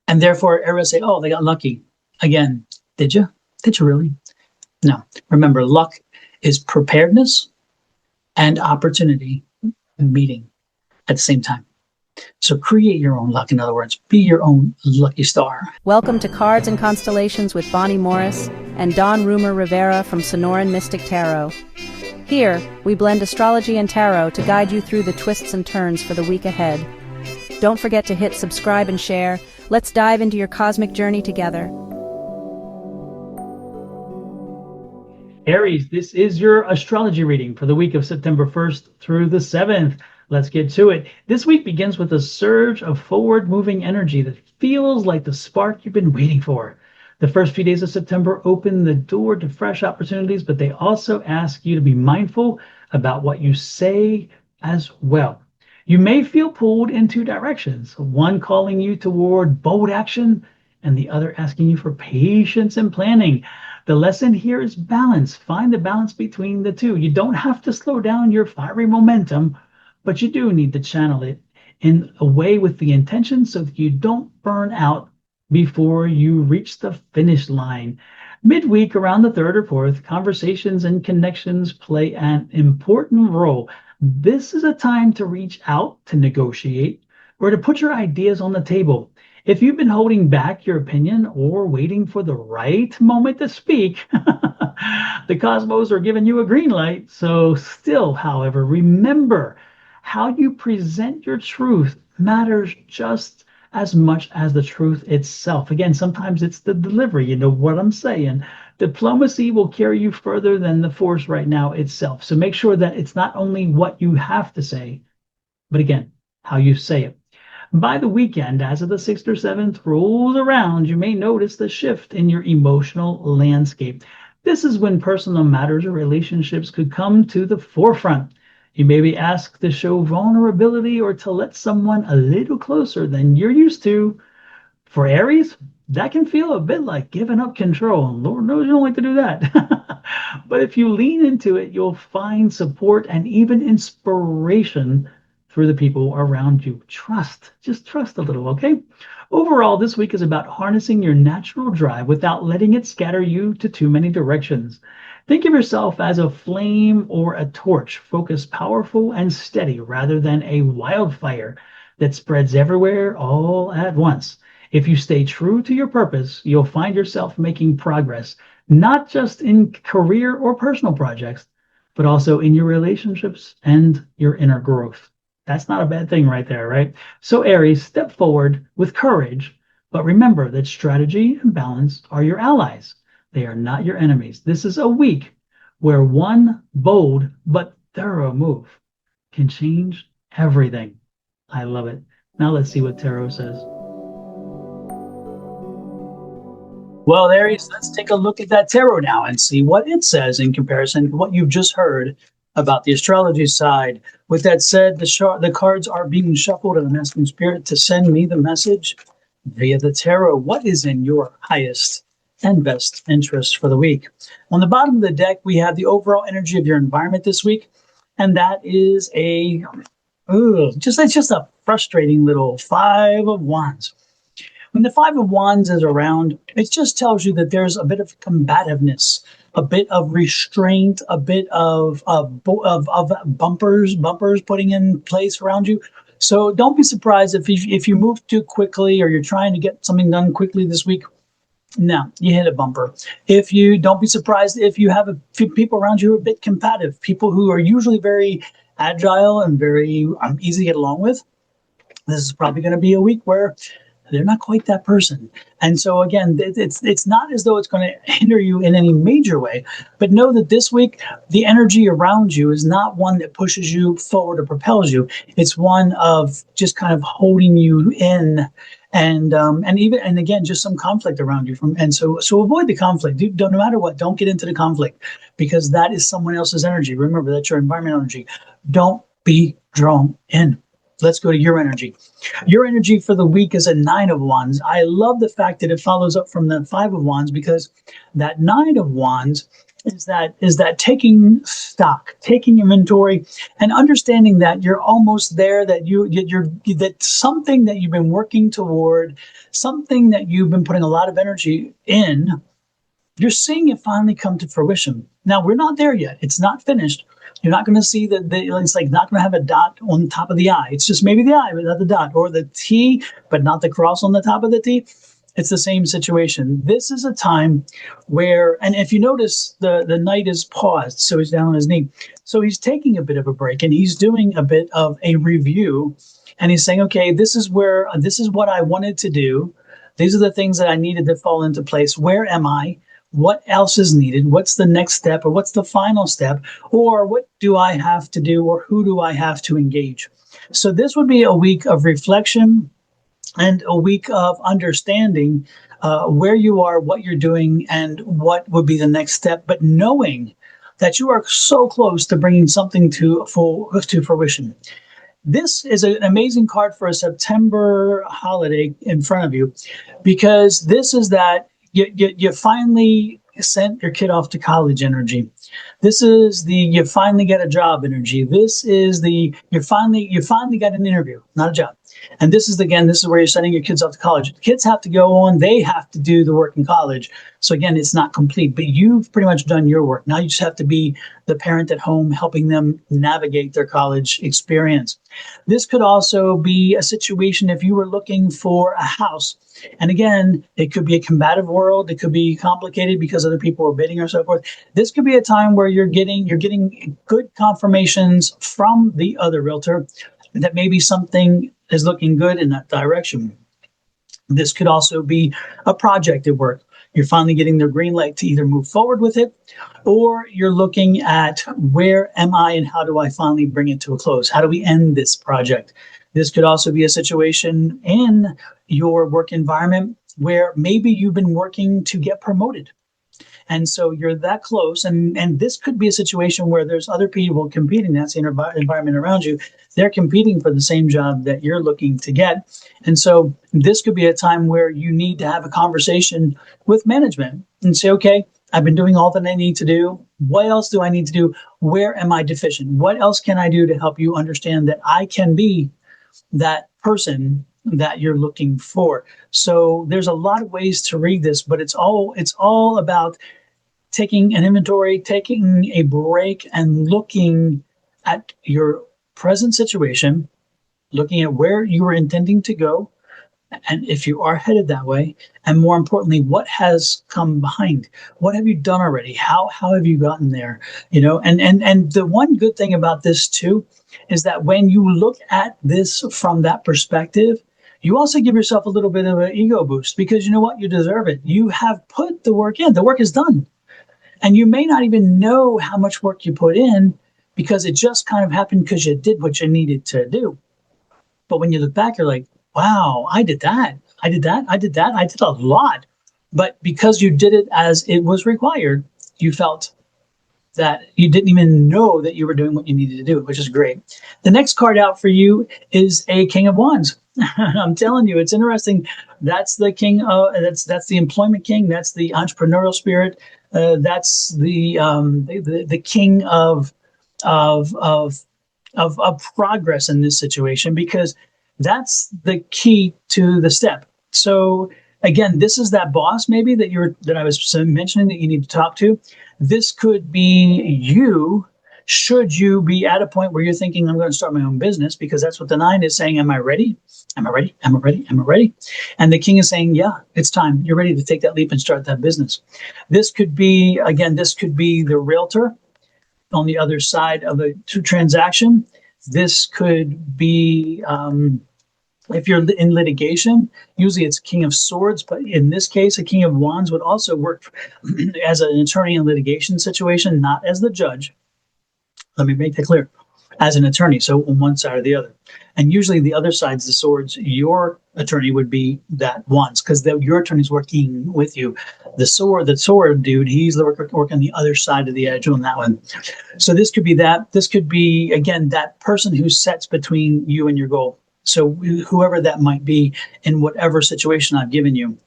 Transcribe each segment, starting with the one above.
And therefore, Aries say, oh, they got lucky. Again, did you? Did you really? No. Remember, luck is preparedness and opportunity meeting at the same time. So create your own luck. In other words, be your own lucky star. Welcome to Cards and Constellations with Bonnie Morris and Don Rumor Rivera from Sonoran Mystic Tarot. Here, we blend astrology and tarot to guide you through the twists and turns for the week ahead. Don't forget to hit subscribe and share. Let's dive into your cosmic journey together. Aries, this is your astrology reading for the week of September 1st through the 7th. Let's get to it. This week begins with a surge of forward-moving energy that feels like the spark you've been waiting for. The first few days of September open the door to fresh opportunities, but they also ask you to be mindful about what you say as well. You may feel pulled in two directions, one calling you toward bold action and the other asking you for patience and planning. The lesson here is balance. Find the balance between the two. You don't have to slow down your fiery momentum, but you do need to channel it in a way with the intention so that you don't burn out before you reach the finish line. Midweek, around the 3rd or 4th, conversations and connections play an important role. This is a time to reach out, to negotiate, or to put your ideas on the table. If you've been holding back your opinion or waiting for the right moment to speak, the cosmos are giving you a green light. So still, however, remember, how you present your truth matters just as much as the truth itself. Again, sometimes it's the delivery, you know what I'm saying. Diplomacy will carry you further than the force right now itself. So make sure that it's not only what you have to say, but again, how you say it. By the weekend, as of the 6th or 7th rolls around, you may notice the shift in your emotional landscape. This is when personal matters or relationships could come to the forefront. You may be asked to show vulnerability or to let someone a little closer than you're used to. For Aries, that can feel a bit like giving up control. Lord knows you don't like to do that. But if you lean into it, you'll find support and even inspiration through the people around you. Just trust a little, okay? Overall, this week is about harnessing your natural drive without letting it scatter you to too many directions. Think of yourself as a flame or a torch, focused, powerful, and steady, rather than a wildfire that spreads everywhere all at once. If you stay true to your purpose, you'll find yourself making progress, not just in career or personal projects, but also in your relationships and your inner growth. That's not a bad thing right there, right? So Aries, step forward with courage, but remember that strategy and balance are your allies. They are not your enemies. This is a week where one bold but thorough move can change everything. I love it. Now let's see what tarot says. Well, Aries, let's take a look at that tarot now and see what it says in comparison to what you've just heard about the astrology side. With that said, the cards are being shuffled, and I'm asking Spirit to send me the message via the tarot. What is in your highest and best interest for the week? On the bottom of the deck, we have the overall energy of your environment this week, and that is just a frustrating little 5 of Wands. When the 5 of Wands is around, it just tells you that there's a bit of combativeness, a bit of restraint, a bit of bumpers putting in place around you. So don't be surprised if you move too quickly or you're trying to get something done quickly this week. No, you hit a bumper. Don't be surprised if you have a few people around you who are a bit combative, people who are usually very agile and very easy to get along with. This is probably going to be a week where they're not quite that person. And so again, it's not as though it's going to hinder you in any major way, but know that this week, the energy around you is not one that pushes you forward or propels you. It's one of just kind of holding you in, and again, just some conflict around you. So avoid the conflict. No matter what, don't get into the conflict, because that is someone else's energy. Remember, that's your environmental energy. Don't be drawn in. Let's go to your energy. Your energy for the week is a 9 of Wands. I love the fact that it follows up from the 5 of Wands, because that 9 of Wands is that taking stock, taking inventory, and understanding that you're almost there, that that something that you've been working toward, something that you've been putting a lot of energy in, you're seeing it finally come to fruition. Now, we're not there yet. It's not finished. You're not going to see it's like not going to have a dot on the top of the I. It's just maybe the I, but not the dot, or the T, but not the cross on the top of the T. It's the same situation. This is a time where, and if you notice, the knight is paused, so he's down on his knee. So he's taking a bit of a break, and he's doing a bit of a review, and he's saying, okay, this is what I wanted to do. These are the things that I needed to fall into place. Where am I? What else is needed? What's the next step, or what's the final step? Or what do I have to do, or who do I have to engage? So this would be a week of reflection and a week of understanding where you are, what you're doing, and what would be the next step, but knowing that you are so close to bringing something to fruition. This is an amazing card for a September holiday in front of you, because this is that you finally sent your kid off to college energy. This is the you finally get a job energy. This is the you finally got an interview, not a job. And this is where you're sending your kids off to college. The kids have to go on, they have to do the work in college. So again, it's not complete, but you've pretty much done your work. Now you just have to be the parent at home, helping them navigate their college experience. This could also be a situation if you were looking for a house. And again, it could be a combative world. It could be complicated because other people are bidding or so forth. This could be a time where you're getting good confirmations from the other realtor that maybe something is looking good in that direction. This could also be a project at work. You're finally getting their green light to either move forward with it, or you're looking at where am I and how do I finally bring it to a close? How do we end this project? This could also be a situation in your work environment where maybe you've been working to get promoted. And so you're that close. And this could be a situation where there's other people competing. That's the environment around you. They're competing for the same job that you're looking to get. And so this could be a time where you need to have a conversation with management and say, okay, I've been doing all that I need to do. What else do I need to do? Where am I deficient? What else can I do to help you understand that I can be that person that you're looking for? So there's a lot of ways to read this, but it's all about taking an inventory, taking a break, and looking at your present situation, looking at where you are intending to go, and if you are headed that way, and more importantly, what has come behind? What have you done already? How have you gotten there? And the one good thing about this too is that when you look at this from that perspective, you also give yourself a little bit of an ego boost, because you know what? You deserve it. You have put the work in. The work is done. And you may not even know how much work you put in, because it just kind of happened because you did what you needed to do. But when you look back, you're like, wow, I did that. I did that. I did that. I did a lot. But because you did it as it was required, you felt that you didn't even know that you were doing what you needed to do, which is great. The next card out for you is a King of Wands. I'm telling you, it's interesting. That's the king. That's the employment king. That's the entrepreneurial spirit. That's the king of progress in this situation, because that's the key to the step. So again, this is that boss maybe that I was mentioning that you need to talk to. This could be you. Should you be at a point where you're thinking, I'm going to start my own business, because that's what the 9 is saying. Am I ready? Am I ready? Am I ready? Am I ready? And the king is saying, yeah, it's time. You're ready to take that leap and start that business. This could be the realtor on the other side of a transaction. This could be, if you're in litigation, usually it's King of Swords, but in this case, a King of Wands would also work as an attorney in litigation situation, not as the judge. Let me make that clear. As an attorney, so on one side or the other. And usually the other side's the swords. Your attorney would be that Wands, because your attorney's working with you. The sword dude, he's working on the other side of the edge on that one. So this could be that. This could be, again, that person who sets between you and your goal. So whoever that might be in whatever situation I've given you.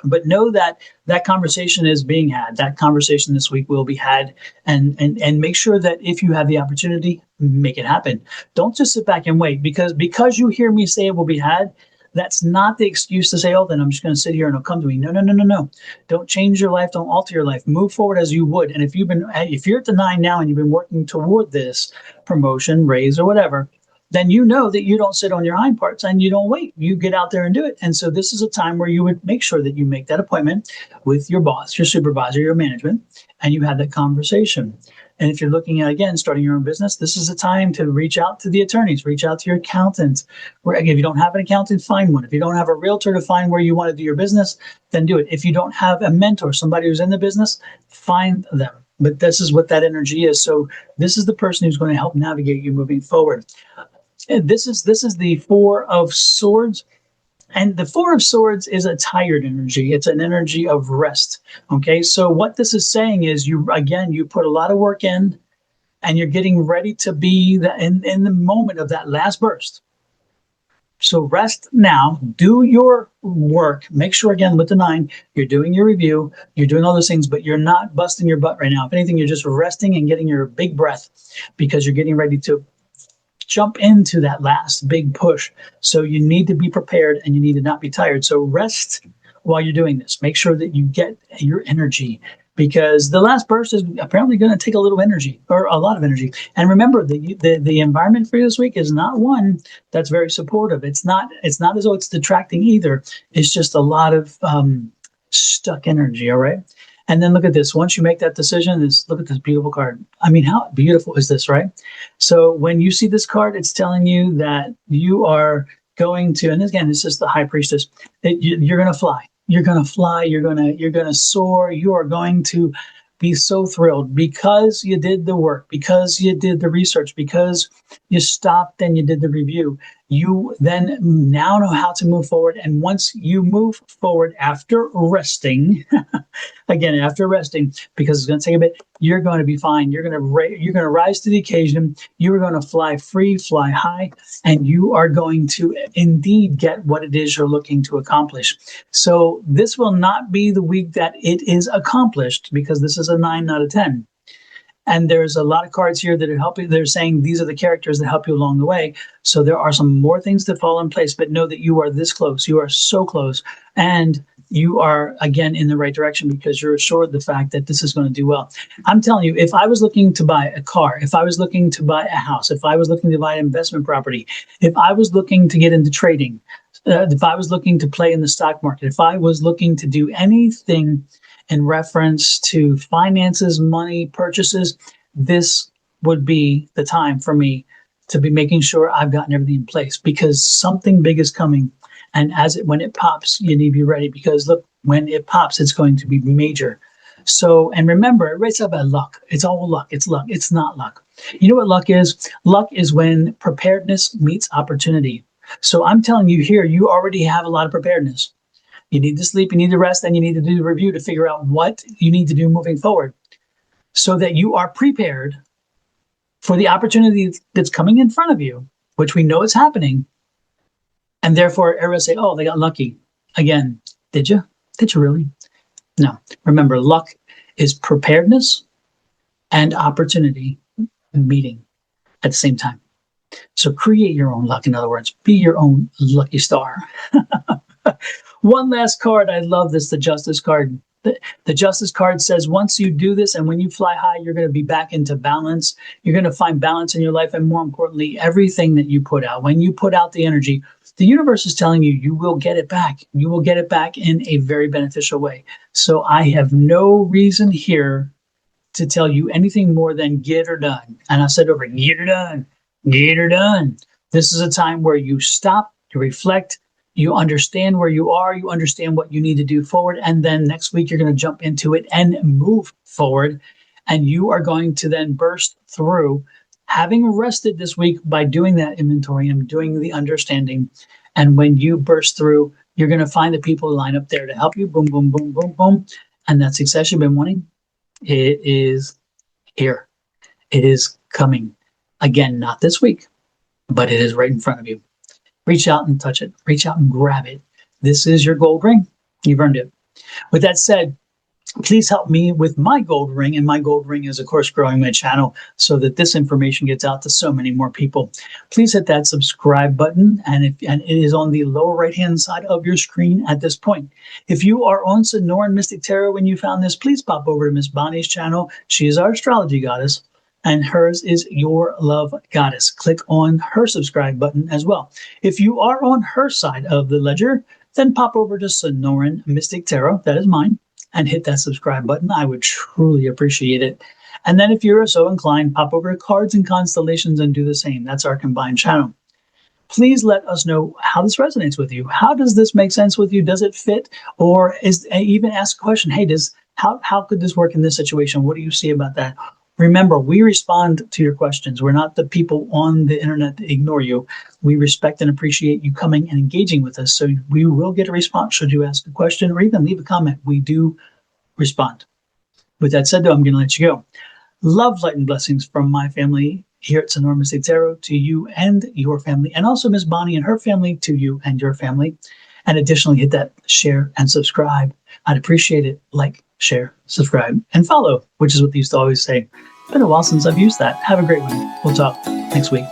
But know that that conversation is being had. That conversation this week will be had, and make sure that if you have the opportunity, make it happen. Don't just sit back and wait because you hear me say it will be had. That's not the excuse to say, oh, then I'm just going to sit here and it'll come to me. No, no, no, no, no. Don't change your life. Don't alter your life. Move forward as you would. And if you're at the 9 now and you've been working toward this promotion, raise, or whatever, then you know that you don't sit on your hind parts and you don't wait. You get out there and do it. And so this is a time where you would make sure that you make that appointment with your boss, your supervisor, your management, and you have that conversation. And if you're looking at, again, starting your own business, this is a time to reach out to the attorneys, reach out to your accountant. If you don't have an accountant, find one. If you don't have a realtor to find where you want to do your business, then do it. If you don't have a mentor, somebody who's in the business, find them. But this is what that energy is. So this is the person who's going to help navigate you moving forward. And this is the Four of Swords. And the Four of Swords is a tired energy. It's an energy of rest. Okay, so what this is saying is you put a lot of work in and you're getting ready to be in the moment of that last burst. So rest now, do your work. Make sure, again, with the 9, you're doing your review, you're doing all those things, but you're not busting your butt right now. If anything, you're just resting and getting your big breath because you're getting ready to jump into that last big push. So you need to be prepared and you need to not be tired. So rest while you're doing this. Make sure that you get your energy because the last burst is apparently going to take a little energy or a lot of energy. And remember, the environment for you this week is not one that's very supportive. It's not as though it's detracting either. It's just a lot of stuck energy. All right. And then look at this. Once you make that decision, look at this beautiful card. I mean, how beautiful is this, right? So when you see this card, it's telling you that you are going to, and again, it's just the High Priestess. You're going to fly. You're going to fly. You're going to soar. You are going to be so thrilled because you did the work, because you did the research, because you stopped and you did the review. You then now know how to move forward. And once you move forward after resting, again, after resting, because it's going to take a bit, you're going to be fine. You're going to rise to the occasion. You are going to fly free, fly high, and you are going to indeed get what it is you're looking to accomplish. So this will not be the week that it is accomplished because this is a 9, not a 10. And there's a lot of cards here that are helping. They're saying these are the characters that help you along the way. So there are some more things that fall in place, but know that you are this close. You are so close. And you are, again, in the right direction because you're assured the fact that this is going to do well. I'm telling you, if I was looking to buy a car, if I was looking to buy a house, if I was looking to buy an investment property, if I was looking to get into trading, if I was looking to play in the stock market, if I was looking to do anything in reference to finances, money, purchases, this would be the time for me to be making sure I've gotten everything in place because something big is coming. And when it pops, you need to be ready because look, when it pops, it's going to be major. So, and remember, everybody's about luck. It's all luck. It's luck. It's not luck. You know what luck is? Luck is when preparedness meets opportunity. So I'm telling you here, you already have a lot of preparedness. You need to sleep, you need to rest, and you need to do the review to figure out what you need to do moving forward so that you are prepared for the opportunity that's coming in front of you, which we know is happening. And therefore, everyone say, oh, they got lucky. Again, did you? Did you really? No. Remember, luck is preparedness and opportunity meeting at the same time. So create your own luck. In other words, be your own lucky star. One last card. I love this, the Justice card. The Justice card says, once you do this and when you fly high, you're going to be back into balance. You're going to find balance in your life. And more importantly, everything that you put out, when you put out the energy, the universe is telling you, you will get it back. You will get it back in a very beneficial way. So I have no reason here to tell you anything more than get her done. And I said over, get her done, get her done. This is a time where you stop, you reflect, you understand where you are, you understand what you need to do forward, and then next week you're going to jump into it and move forward, and you are going to then burst through, having rested this week by doing that inventory and doing the understanding. And when you burst through, you're going to find the people who line up there to help you, boom, boom, boom, boom, boom, and that success you've been wanting, it is here. It is coming. Again, not this week, but it is right in front of you. Reach out and touch it. Reach out and grab it. This is your gold ring. You've earned it. With that said, please help me with my gold ring. And my gold ring is, of course, growing my channel so that this information gets out to so many more people. Please hit that subscribe button, and it is on the lower right-hand side of your screen at this point. If you are on Sonoran Mystic Tarot when you found this, please pop over to Miss Bonnie's channel. She is our astrology goddess, and hers is Your Love Goddess. Click on her subscribe button as well. If you are on her side of the ledger, then pop over to Sonoran Mystic Tarot, that is mine, and hit that subscribe button. I would truly appreciate it. And then if you're so inclined, pop over to Cards and Constellations and do the same. That's our combined channel. Please let us know how this resonates with you. How does this make sense with you? Does it fit? Or even ask a question, hey, how could this work in this situation? What do you see about that? Remember, we respond to your questions. We're not the people on the internet that ignore you. We respect and appreciate you coming and engaging with us. So we will get a response should you ask a question or even leave a comment. We do respond. With that said, though, I'm going to let you go. Love, light, and blessings from my family here at Sonoran Mystic Tarot to you and your family, and also Miss Bonnie and her family to you and your family. And additionally, hit that share and subscribe. I'd appreciate it. Like, share, subscribe, and follow, which is what they used to always say. It's been a while since I've used that. Have a great one. We'll talk next week.